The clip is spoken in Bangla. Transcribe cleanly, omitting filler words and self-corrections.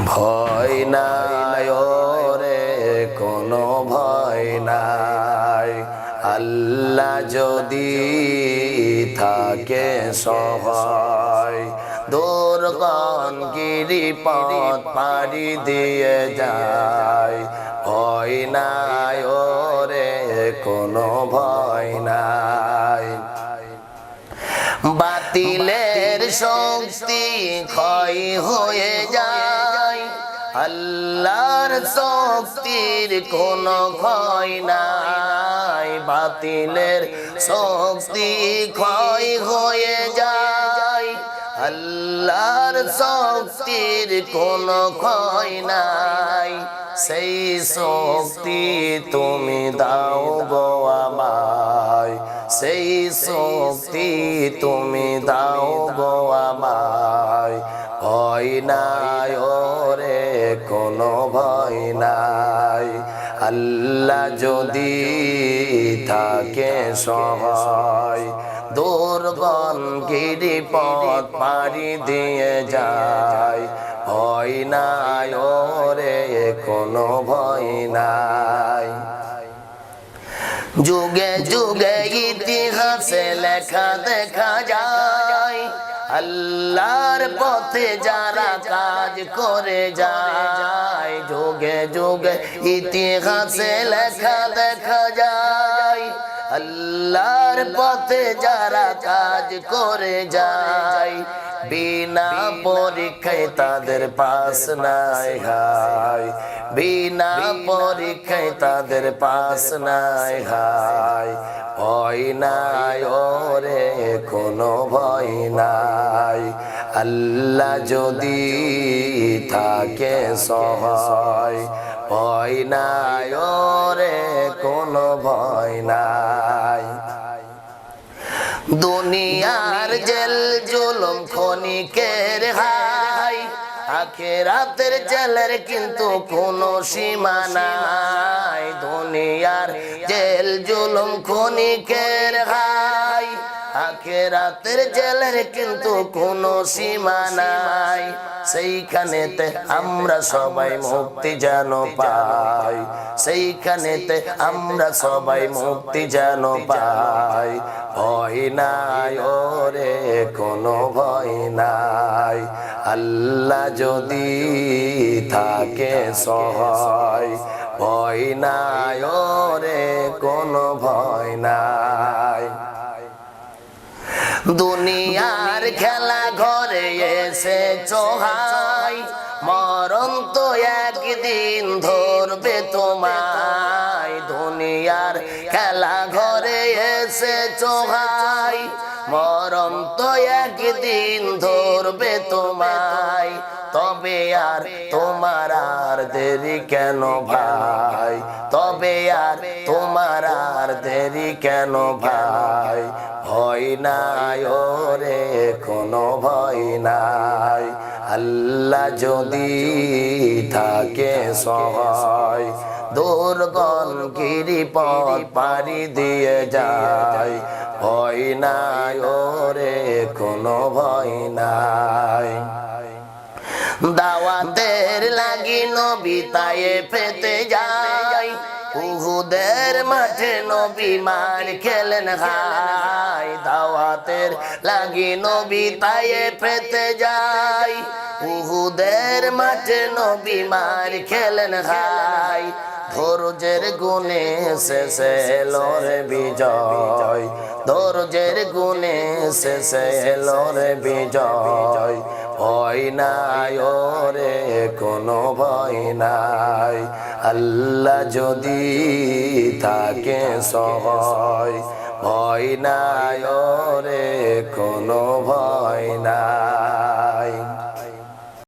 ভয় নাই ওরে কোনো ভয় নাই, আল্লাহ যদি থাকে সহায়। দুর্গম গিরিপথ পাড়ি দিয়ে যায়, ভয় নাই ওরে কোনো ভয় নাই। বাতিলের শক্তি ক্ষয় হয়ে যায়, আল্লাহর শক্তির কোনো ক্ষয় নাই। বাতিলের শক্তি ক্ষয় হয়ে যায়, আল্লাহর শক্তির কোনো ক্ষয় নাই। সেই শক্তি তুমি দাও গো আমায়, সেই শক্তি তুমি দাও গো আমায়। ভয় নাই ওরে কোনো ভয় নাই, আল্লাহ যদি থাকে সহায়। দুর্গম গিরিপথ পাড়ি দিয়ে যায়, ভয় নাই ওরে কোনো ভয় নাই। যুগে যুগে ইতিহাসে লেখা দেখা যায়, আল্লাহর পথে যারা কাজ করে যায়। যুগে যুগে ইতিহাসে লেখা দেখা যায়, আল্লাহর পথে যারা কাজ করে যায়। বিনা পরীক্ষায় তাদের পাস নাই হায়, বিনা পরীক্ষায় তাদের পাস নাই হায়। ভয় নাই ওরে কোনো ভয় নাই, আল্লাহ যদি থাকে সহায়। ভয় নাই ওরে কোনো ভয় নাই। দুনিয়ার জেল জুলুম ক্ষণিকের হাই, আখিরাতের জেলের কিন্তু কোনো সীমা নাই। দুনিয়ার জেল জুলুম ক্ষণিকের হাই, আখিরাতের জেলের কিন্তু কোনো সীমা নাই। সেইখানেতে আমরা সবাই মুক্তি যেন পাই, সেইখানেতে আমরা সবাই মুক্তি যেন পাই। ভয় নাই ওরে কোনো ভয় নাই, আল্লাহ যদি থাকে সহায়। ভয় নাই ওরে কোনো ভয় নাই। দুনিয়ার খেলা ঘরে এসে চোহাই, মরণ তো একদিন ধরবে তোমায়। দুনিয়ার খেলা ঘরে এসে চোহাই, মরণ তো একদিন ধরবে তোমায়। তবে আর তোমার আর দেরি কেন ভাই, তবে আর তোমার আর দেরি কেন ভাই। ভয় নাই ওরে কোনো ভয় নাই, আল্লাহ যদি থাকে সহায়। দুর্গম গিরিপথ পাড়ি দিয়ে যায়, ভয় নাই ওরে কোনো ভয় নাই। দাওয়াতের লাগি নবী তায়েফেতে যায়, উহুদের মাঠে নবী মার খেলেন হায়। দাওয়াতের লাগি নবী তায়েফেতে যায়, উহুদের মাঠে নবী মার খেলেন হায়। ধৈর্যের গুণে শেষে এলো রে বিজয়, ধৈর্যের গুণে শেষে এলো রে বিজয়। ভয় নাই ওরে কোনো ভয় নাই, আল্লাহ যদি থাকে সহায়। ভয় নাই ওরে কোনো ভয় নাই।